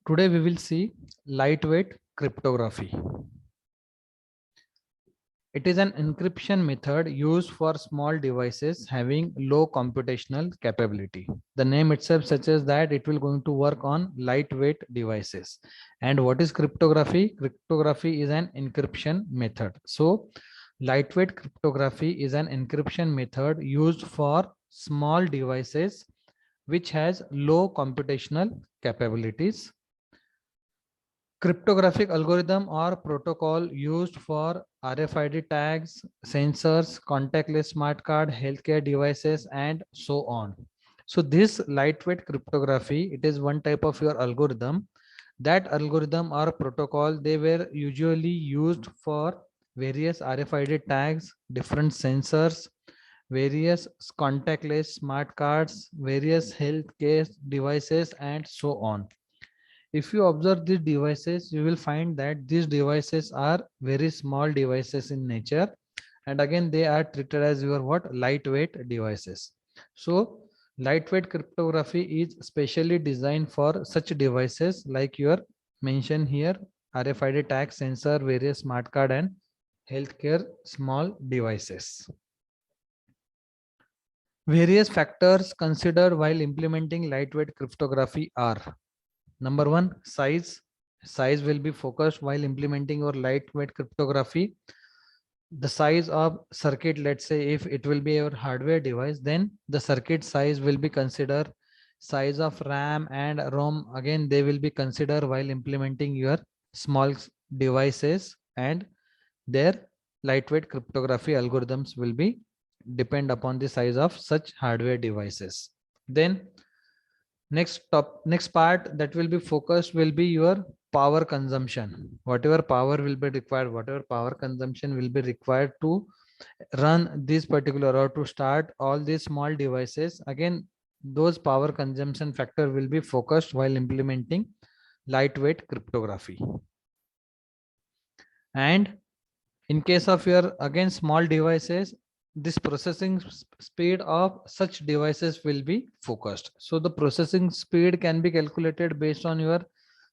Today we will see lightweight cryptography. It is an encryption method used for small devices having low computational capability. The name itself suggests that it will going to work on lightweight devices. And what is cryptography? Cryptography is an encryption method. So lightweight cryptography is an encryption method used for small devices which has low computational capabilities. Cryptographic algorithm or protocol used for RFID tags, sensors, contactless smart card, healthcare devices, and so on. So this lightweight cryptography, it is one type of your algorithm. That algorithm or protocol, they were usually used for various RFID tags, different sensors, various contactless smart cards, various healthcare devices, and so on. If you observe these devices, you will find that these devices are very small devices in nature, and again they are treated as your what, lightweight devices. So lightweight cryptography is specially designed for such devices like your mentioned here, RFID tag, sensor, various smart card, and healthcare small devices. Various factors considered while implementing lightweight cryptography are: number one, size. Size will be focused while implementing your lightweight cryptography. The size of circuit, let's say if it will be your hardware device, then the circuit size will be considered. Size of RAM and ROM, again they will be considered while implementing your small devices, and their lightweight cryptography algorithms will be depend upon the size of such hardware devices. Then next part that will be focused will be your power consumption. Whatever power will be required, whatever power consumption will be required to run this particular or to start all these small devices, again those power consumption factor will be focused while implementing lightweight cryptography. And in case of your again small devices, this processing speed of such devices will be focused. So the processing speed can be calculated based on your,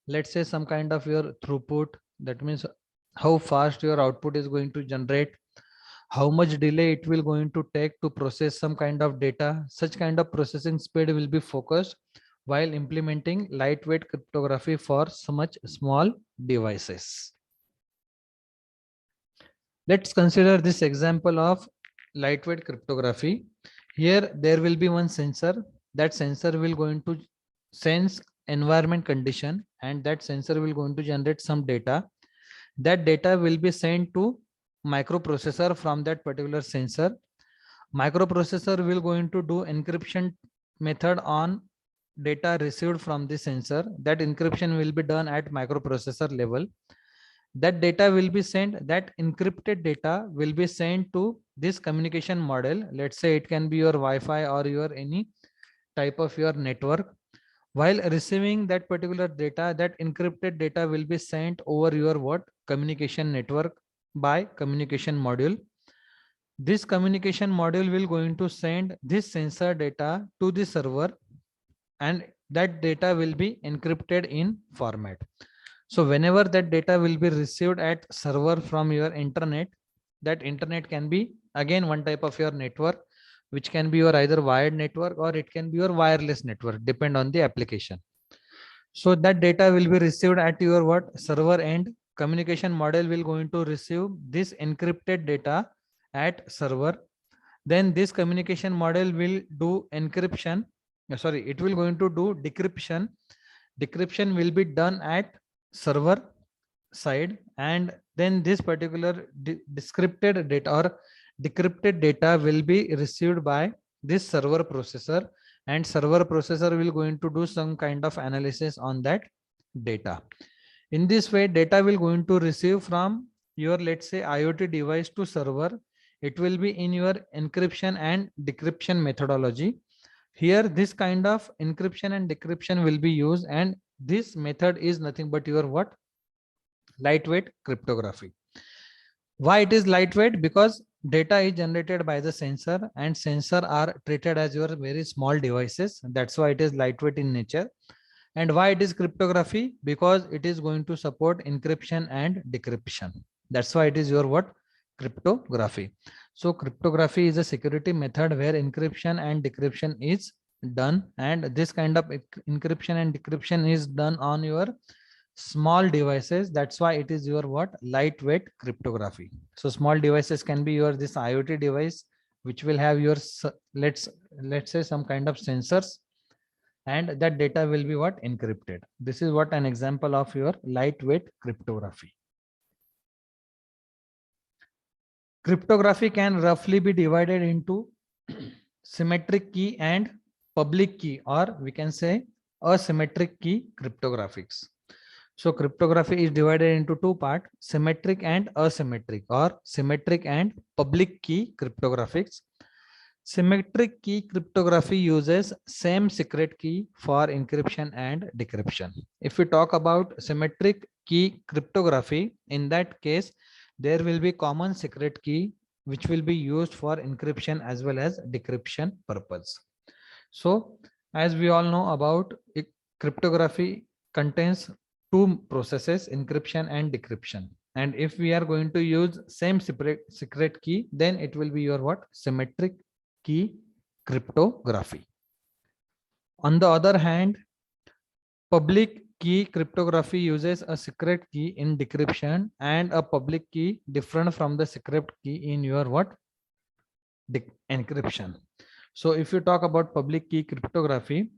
let's say, some kind of your throughput. That means how fast your output is going to generate, how much delay it will going to take to process some kind of data. Such kind of processing speed will be focused while implementing lightweight cryptography for so much small devices. Let's consider this example of lightweight cryptography. Here there will be one sensor. That sensor will going to sense environment condition, and that sensor will going to generate some data. That data will be sent to microprocessor from that particular sensor. Microprocessor will going to do encryption method on data received from the sensor. That encryption will be done at microprocessor level. That data will be sent, that encrypted data will be sent to this communication model. Let's say it can be your Wi-Fi or your any type of your network. While receiving that particular data, that encrypted data will be sent over your what, communication network by communication module. This communication module will going to send this sensor data to the server, and that data will be encrypted in format. So whenever that data will be received at server from your internet, that internet can be again one type of your network, which can be your either wired network or it can be your wireless network, depend on the application. So that data will be received at your what, server end. Communication model will going to receive this encrypted data at server. Then this communication model will do encryption. Sorry, it will going to do decryption. Decryption will be done at server side, and then this particular descripted data or decrypted data will be received by this server processor, and server processor will going to do some kind of analysis on that data. In this way, data will going to receive from your, let's say, IoT device to server. It will be in your encryption and decryption methodology. Here this kind of encryption and decryption will be used, and this method is nothing but your what, lightweight cryptography. Why it is lightweight? Because data is generated by the sensor, and sensor are treated as your very small devices. That's why it is lightweight in nature. And why it is cryptography? Because it is going to support encryption and decryption. That's why it is your what? Cryptography. So cryptography is a security method where encryption and decryption is done, and this kind of encryption and decryption is done on your small devices. That's why it is your what? Lightweight cryptography. So small devices can be your this IoT device, which will have your let's say some kind of sensors, and that data will be what? Encrypted. This is what an example of your lightweight cryptography. Cryptography can roughly be divided into symmetric key and public key, or we can say asymmetric key cryptographics. So cryptography is divided into two parts, symmetric and asymmetric, or symmetric and public key cryptographics. Symmetric key cryptography uses same secret key for encryption and decryption. If we talk about symmetric key cryptography, in that case, there will be common secret key which will be used for encryption as well as decryption purpose. So as we all know about it, cryptography contains two processes, encryption and decryption. And if we are going to use same secret key, then it will be your what? Symmetric key cryptography. On the other hand, public key cryptography uses a secret key in decryption and a public key different from the secret key in your what? Encryption. So if you talk about public key cryptography,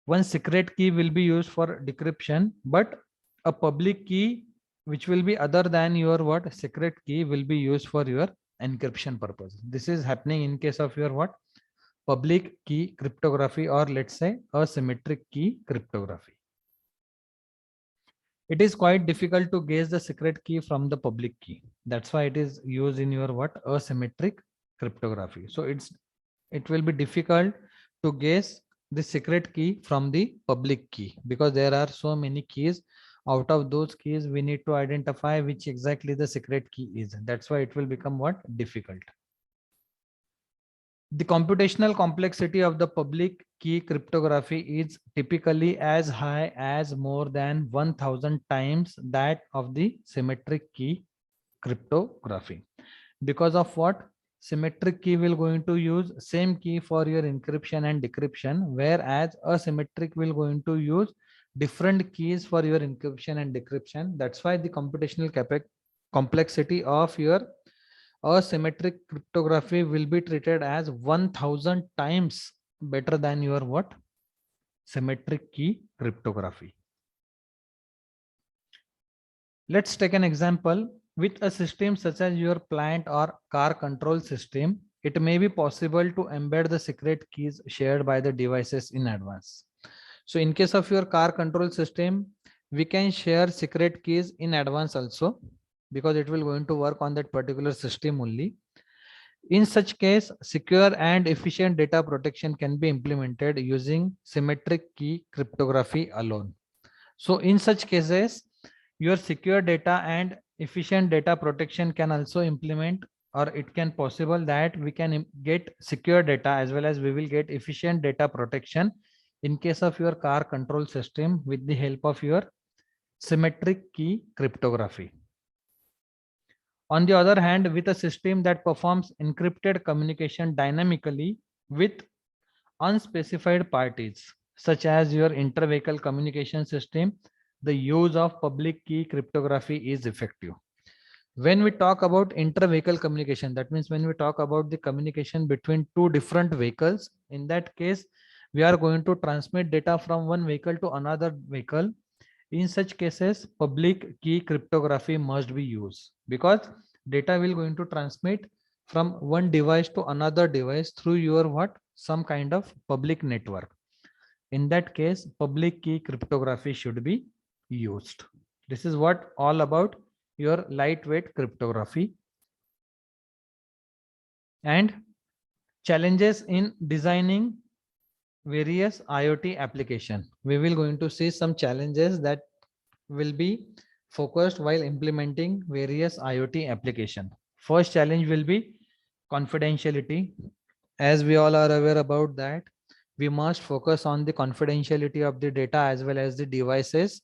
one secret key will be used for decryption, but a public key which will be other than your what? Secret key will be used for your encryption purpose. This is happening in case of your what? Public key cryptography, or let's say asymmetric key cryptography. It is quite difficult to guess the secret key from the public key. That's why it is used in your what? Asymmetric cryptography. So it will be difficult to guess the secret key from the public key, because there are so many keys. Out of those keys, we need to identify which exactly the secret key is. That's why it will become what? Difficult. The computational complexity of the public key cryptography is typically as high as more than 1000 times that of the symmetric key cryptography. Because of what? Symmetric key will going to use same key for your encryption and decryption, whereas asymmetric will going to use different keys for your encryption and decryption. That's why the computational complexity of your asymmetric cryptography will be treated as 1000 times better than your what? Symmetric key cryptography. Let's take an example. With a system such as your plant or car control system, it may be possible to embed the secret keys shared by the devices in advance. So in case of your car control system, we can share secret keys in advance also, because it will going to work on that particular system only. In such case, secure and efficient data protection can be implemented using symmetric key cryptography alone. So in such cases, your secure data and efficient data protection can also implement, or it can possible that we can get secure data as well as we will get efficient data protection in case of your car control system with the help of your symmetric key cryptography. On the other hand, with a system that performs encrypted communication dynamically with unspecified parties, such as your inter-vehicle communication system, the use of public key cryptography is effective. When we talk about inter-vehicle communication, that means when we talk about the communication between two different vehicles, in that case, we are going to transmit data from one vehicle to another vehicle. In such cases, public key cryptography must be used, because data will going to transmit from one device to another device through your what? Some kind of public network. In that case, public key cryptography should be used. This is what all about your lightweight cryptography. And challenges in designing various IoT application. We will going to see some challenges that will be focused while implementing various IoT application. First challenge will be confidentiality. As we all are aware about that, We must focus on the confidentiality of the data as well as the devices.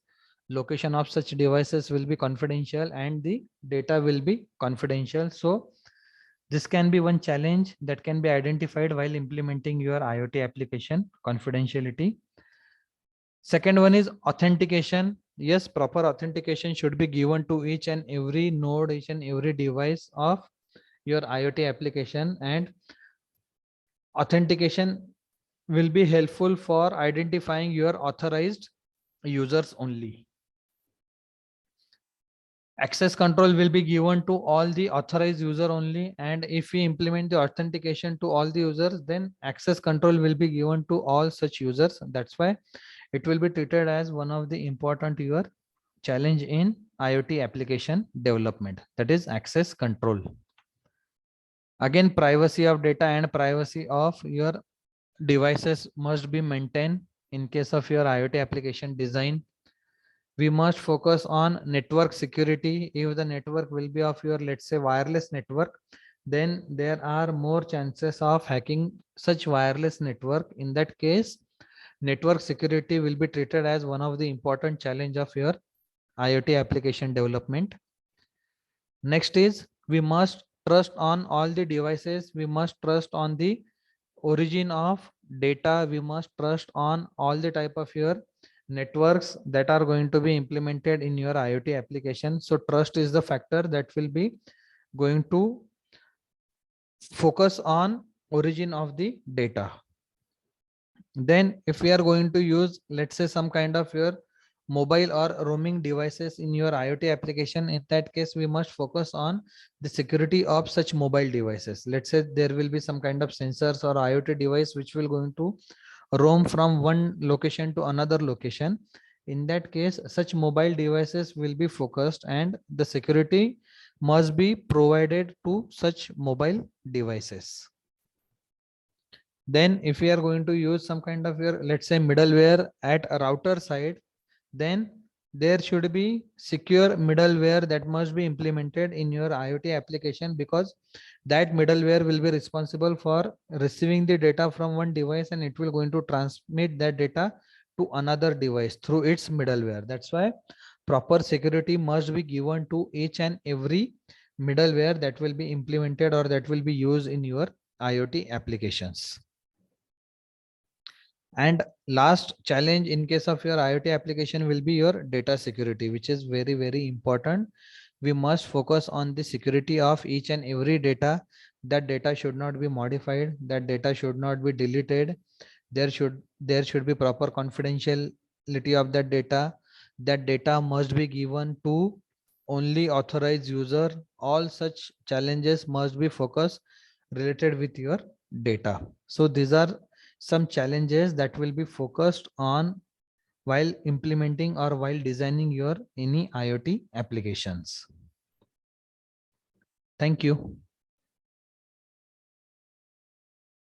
Location of such devices will be confidential and the data will be confidential. So this can be one challenge that can be identified while implementing your IoT application, confidentiality. Second one is authentication. Yes, proper authentication should be given to each and every node, each and every device of your IoT application, and authentication will be helpful for identifying your authorized users only. Access control will be given to all the authorized user only, and if we implement the authentication to all the users, then access control will be given to all such users. That's why it will be treated as one of the important your challenge in IoT application development, that is access control. Again, privacy of data and privacy of your devices must be maintained in case of your IoT application design. We must focus on network security. If the network will be of your, let's say, wireless network, then there are more chances of hacking such wireless network. In that case, network security will be treated as one of the important challenge of your IoT application development. Next is, we must trust on all the devices. We must trust on the origin of data. We must trust on all the type of your networks that are going to be implemented in your IoT application. So trust is the factor that will be going to focus on origin of the data. Then if we are going to use, let's say, some kind of your mobile or roaming devices in your IoT application, in that case we must focus on the security of such mobile devices. Let's say there will be some kind of sensors or IoT device which will going to roam from one location to another location. In that case, such mobile devices will be focused and the security must be provided to such mobile devices. Then if we are going to use some kind of your, let's say, middleware at a router side, then there should be secure middleware that must be implemented in your IoT application, because that middleware will be responsible for receiving the data from one device and it will going to transmit that data to another device through its middleware. That's why proper security must be given to each and every middleware that will be implemented or that will be used in your IoT applications. And last challenge in case of your IoT application will be your data security, which is very, very important. We must focus on the security of each and every data. That data should not be modified. That data should not be deleted. There should be proper confidentiality of that data. That data must be given to only authorized user. All such challenges must be focused related with your data. So these are some challenges that will be focused on while implementing or while designing your any IoT applications. Thank you.